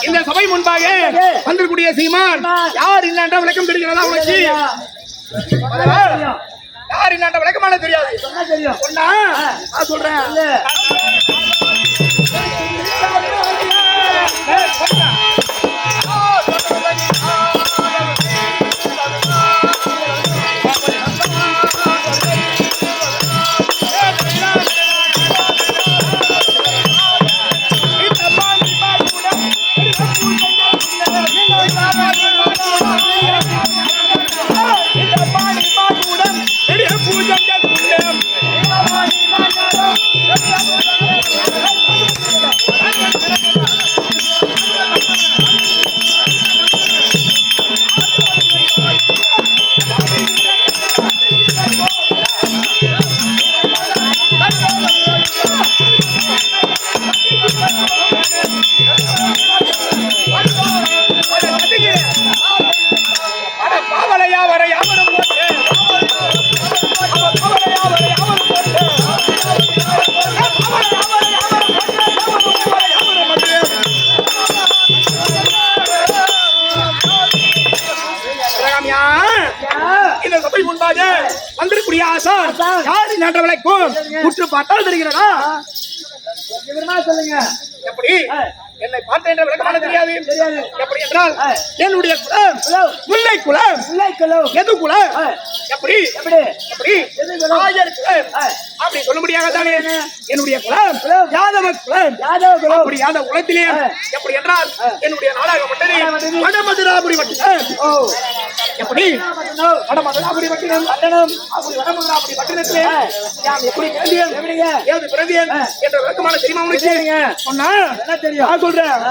இந்த சபை முன்பாக வந்திருக்கூடிய சீமான் யார் இல்லன்ற விளக்கம் தெரிகிறதா உனக்கு? யார் இல்லன்ற விளக்கமான தெரியாது. சொன்னா சொல்றேன். உற்று பார்த்தால் தெரிகிறதா? சொல்லுங்க. எப்படி என்னை பார்த்த என்ற விளக்கமான தெரியாது. எப்படி என்றால் என்னுடைய குலம் முல்லை குலம். எது குலம்? எப்படி எப்படி ஆயர் குலம் அப்படி சொல்ல முடியாத தானே. என்னுடைய குலம் யாதவ குலம். அப்படி யாதவ குலத்திலே எப்படி என்றால் என்னுடைய நாடாகப்பட்டது வடமதுராபுரி வட்டினம். எப்படி வடமதுராபுரி வட்டினம் அப்படி வடமதுராபுரி வட்டினத்திலே யாம் எப்படி பிறந்தேன் ஏது பிறந்தேன் என்ற விளக்கமான தெரியுமா உனக்கு? சொன்னா என்ன தெரியும்? சொல்றேன்.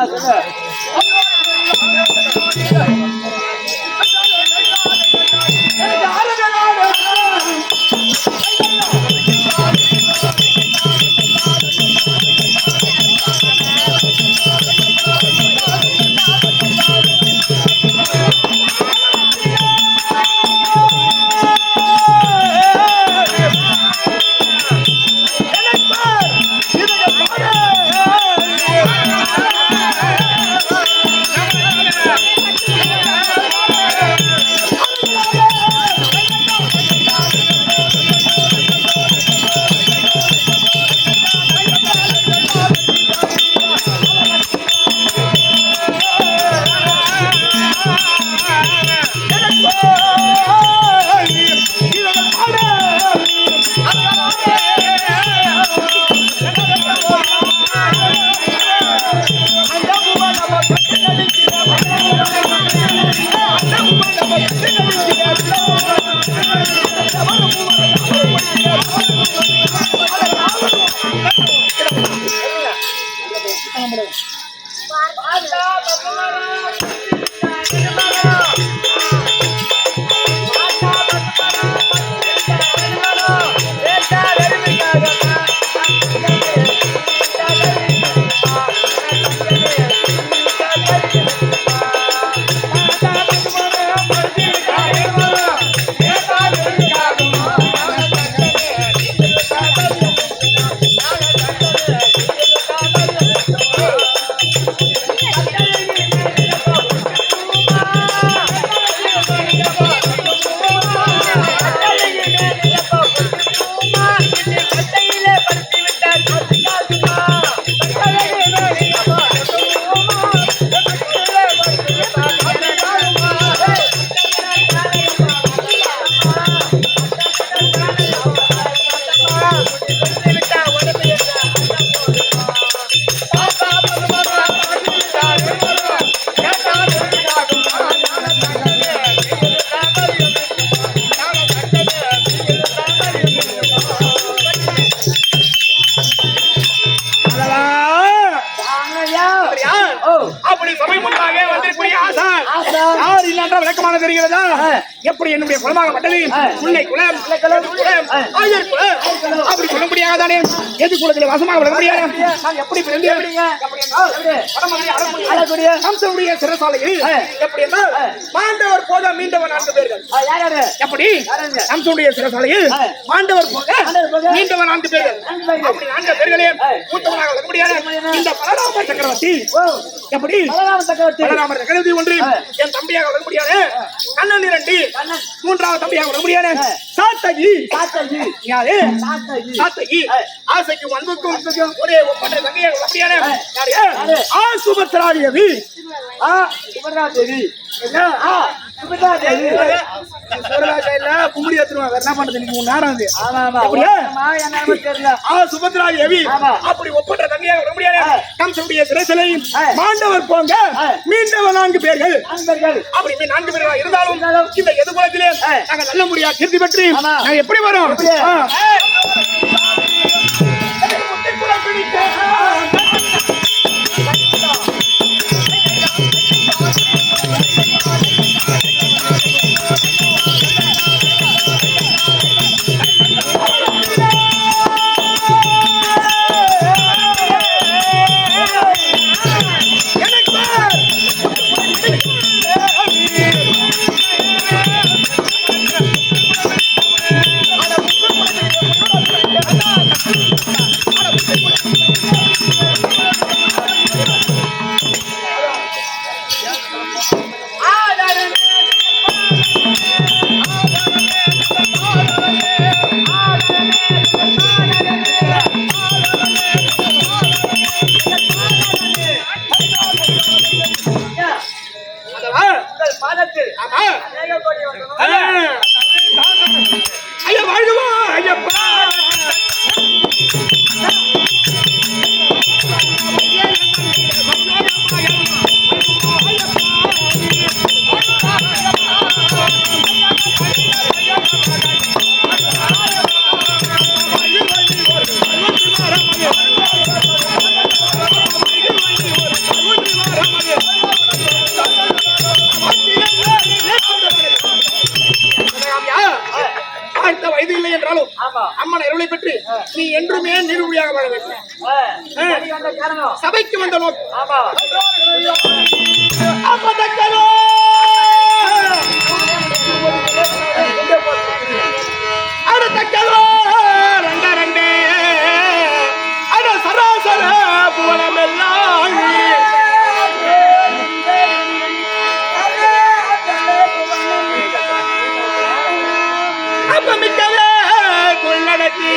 விளக்கமான தெரிகிறதா? எப்படி என்னுடைய குலமாகப்பட்டது முல்லை குலம், ஆயர் குலம் அப்படி சொல்ல முடியாதானே? எது குலத்தில் வாசமாக விளக்க முடியாது? நான் எப்படி வம்சமுடைய சிறசாலையில் எப்படி என்றால் மாண்டவர் போக மீண்டவர் 4 பேர்கள். எப்படி வம்சமுடைய சிறசாலையில் மாண்டவர் போக மீண்டவர் 4 பேர்கள். அப்படி 4 பேர்களே மூத்தவனாக விளக்க முடியாது. இந்த பலராம சக்கரவர்த்தி எப்படி பலராம சக்கரவர்த்தி ஒன்று என் தம்பியாக விளக்க முடியாது. கண்ணன் 2 மூன்றாவது தம்பியாக விளக்க முடியாது. சாத்தகி யாரு? சாத்தகி ஆசைக்கும் அன்புக்கும் ஒரே ஒப்பற்ற தங்கையாக விளக்க முடியாது. யாரு? சுபத்ரா தேவி. சுபத்ரா தேவி கும்படி எடுத்துருவாங்க. வேற என்ன பண்றது? இன்னைக்கு 3 நேரம் அது. சுபத்ரா தேவி அப்படி ஒப்பற்ற தங்கையாக விட முடியாது. கம்சனுடைய சிறைசிலை மாண்டவர் போங்க மீண்டவர் 4 பேர்கள். அப்படி 4 பேர்களாக இருந்தாலும் இந்த எதிர்காலத்திலே நாங்கள் நல்ல முறையா கீர்த்தி பெற்று நாங்கள் எப்படி வரோம்? நீ என்றுமே நிறுவடியாக வாழ வேண்டும். சபைக்கு வந்த நோக்கம் ரெண்டே அட சராசர புவனம் எல்லாம் அப்ப மிக்கவே கொள்ளடக்கி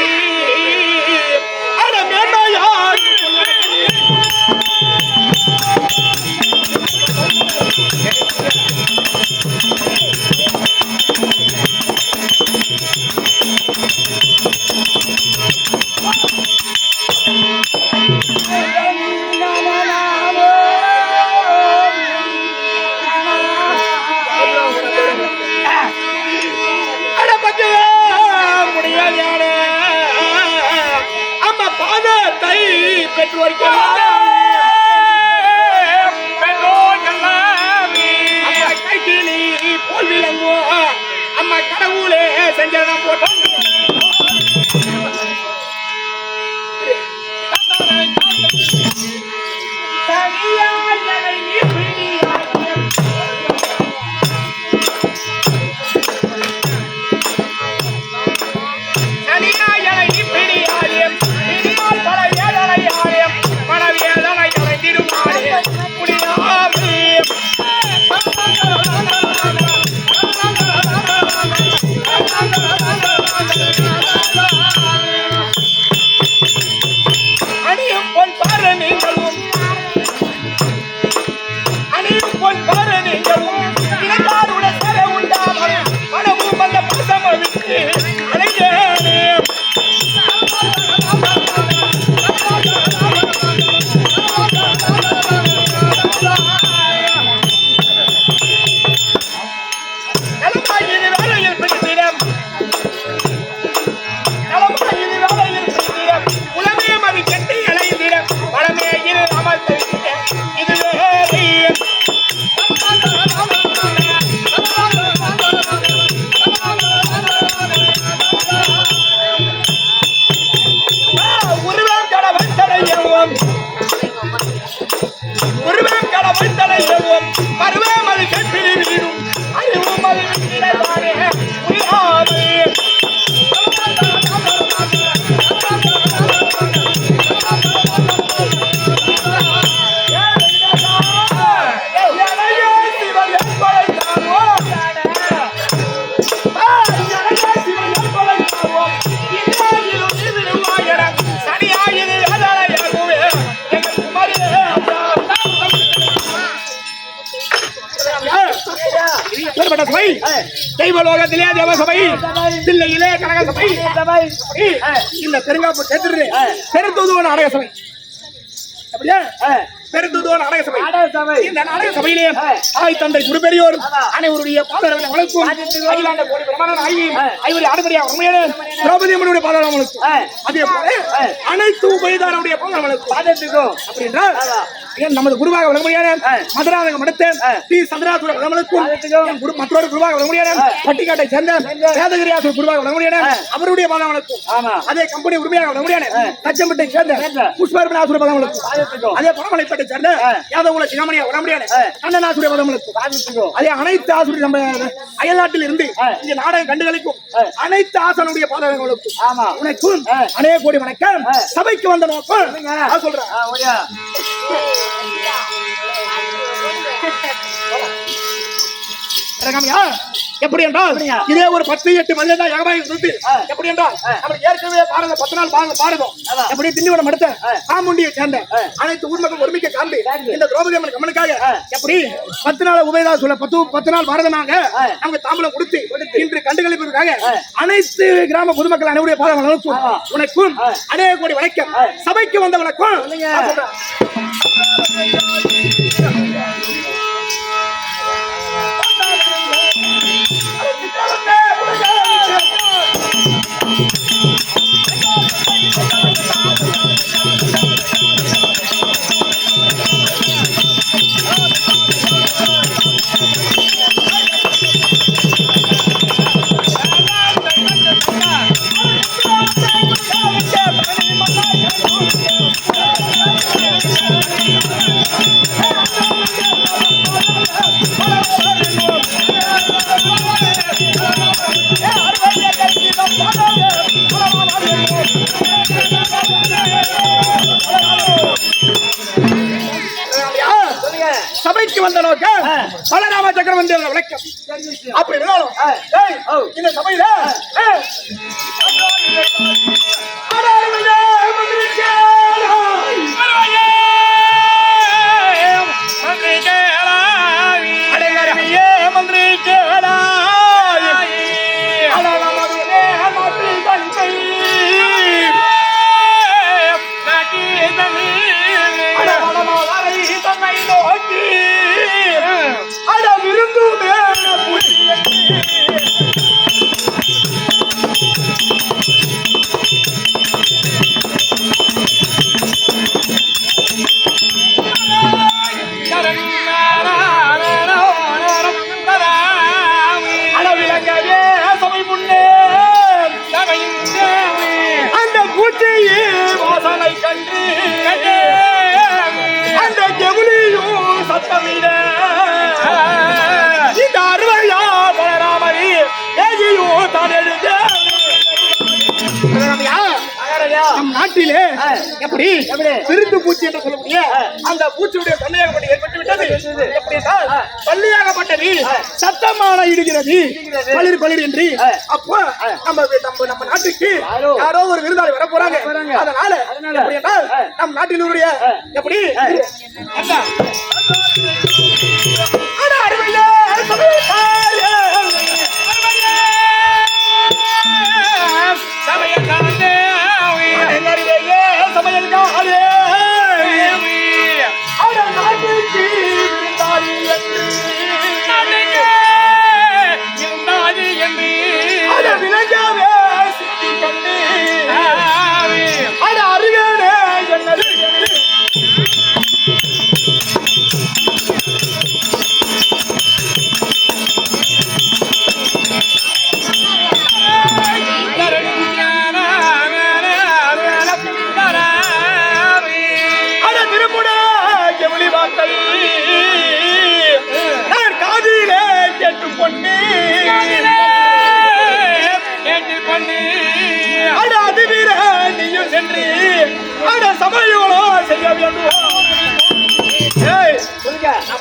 அம்மா கடவுளே செஞ்சதான் போட்டோம். சரியா சபை தெய்வலோகத்திலே தேவ சபை தில்லையிலே கனக சபை இந்த பெருங்காப்பு தெருத்துவ நாடக சபை அப்படியே பெருந்துதோ நாடக சபை இந்த நாடக சபையிலே தாய் தந்தை குருபெரியோரும் அனைவருடைய பாதரவனை வளர்க்கும் அகிலாண்ட கோடி பிரமாண ஐவரி ஆடுபடியா உண்மையான திரௌபதி அம்மனுடைய பாதரவனை வளர்க்கும் அதே போல அனைத்து உபயதாரருடைய பாதரவனை வளர்க்கும் அப்படின்றால் நமது குருவாக வழங்க முடியாது மதுராந்தகம் அடுத்த டி சந்திராசுர வளர்க்கும் மற்றொரு குருவாக வழங்க முடியாது பட்டிக்காட்டை சேர்ந்த வேதகிரியாசுர குருவாக வழங்க முடியாது அவருடைய பாதம் வளர்க்கும் அதே கம்பெனி உரிமையாக வழங்க முடியாது தச்சம்பட்டை சேர்ந்த புஷ்பர்பனாசுர பதம் வளர்க்கும் அதே பரமலைப்பட்டை சேர்ந்த யாதவ சிகாமணியா வர முடியாது கண்ணனாசுர பதம் வளர்க்கும் அதே அனைத்து ஆசுரி நம்ம அயல்நாட்டில் இருந்து இங்க நாடகம் கண்டுகளிக்கும் அனைத்து ஆசனுடைய பாதகம் வளர்க்கும் உனக்கும் அநேக கோடி வணக்கம் சபைக்கு வந்த நோக்கம் சொல்றேன் எப்படி என்றால் இதே ஒரு 10-8 மனிதன் தான் யகமாக இருந்து எப்படி என்றால் நம்ம ஏற்கனவே பாருங்க 10 நாள் பாருங்க எப்படி திண்டிவனம் அடுத்த காமுண்டியை சேர்ந்த அனைத்து ஊர் மக்கள் ஒருமிக்க காண்பி இந்த திரௌபதி அம்மன் கம்மனுக்காக எப்படி 10 நாள் உபயதா சொல்ல 10 நாள் பாரதமாக அவங்க தாம்பலம் கொடுத்து இன்று கண்டுகளிப்பதற்காக அனைத்து கிராம பொதுமக்கள் அனைவருடைய பாதம் வளர்க்கும் உனக்கும் அநேக கோடி வணக்கம் சபைக்கு வந்த வணக்கம் சபைக்கு வந்த நோக்கம் பலராம சக்கரவர்த்தி விளக்கம் அப்படி இந்த சபையில நம் நாட்டிலே எப்படி விருந்து பூச்சி என்று சொல்லக்கூடிய அந்த பூச்சியுடைய சண்டையாகப்பட்டு ஏற்பட்டு விட்டது. பள்ளியாகப்பட்டது சத்தமான இடுகிறது பளிர் பளிர் என்று. அப்போ நம்ம நாட்டுக்கு யாரோ ஒரு விருந்தாளி வர போறாங்க. அதனால எப்படி என்றால் நம் நாட்டினுடைய எப்படி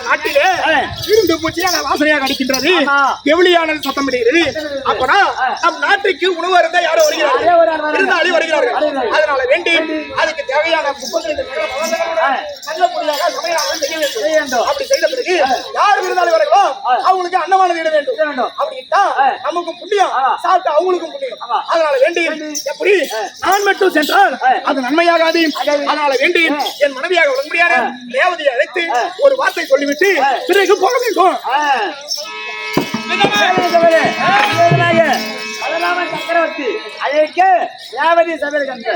காட்டிலே இருந்து பூச்சியான வாசனையாக அடிக்கின்றது. எவ்வளியானது சத்தம் இடுகிறது. அப்பனா நம் நாட்டுக்கு உணவு இருந்த யாரோ வருகிறார்கள், விருந்தாளி வருகிறார்கள். அதனால வேண்டி அதுக்கு தேவையான நல்லபடியாக சமையலாக செய்ய வேண்டும். அப்படி செய்த பிறகு யார் விருந்தாளி வருகிறோ அவங்களுக்கு அன்னமானது இட வேண்டும். அப்படின்னா நமக்கும் புண்ணியம், சாப்பிட்டு அவங்களுக்கும் புண்ணியம். அதனால வேண்டி எப்படி நான் மட்டும் சென்றால் அது நன்மையாகாது. அதனால வேண்டி என் மனைவியாக வர முடியாத ரேவதியை அழைத்து ஒரு வார்த்தை சொல்லிவிட்டு பிறகு போக வேண்டும். சக்கரவர்த்தி அழைக்க ரேவதி சபையில் கண்டு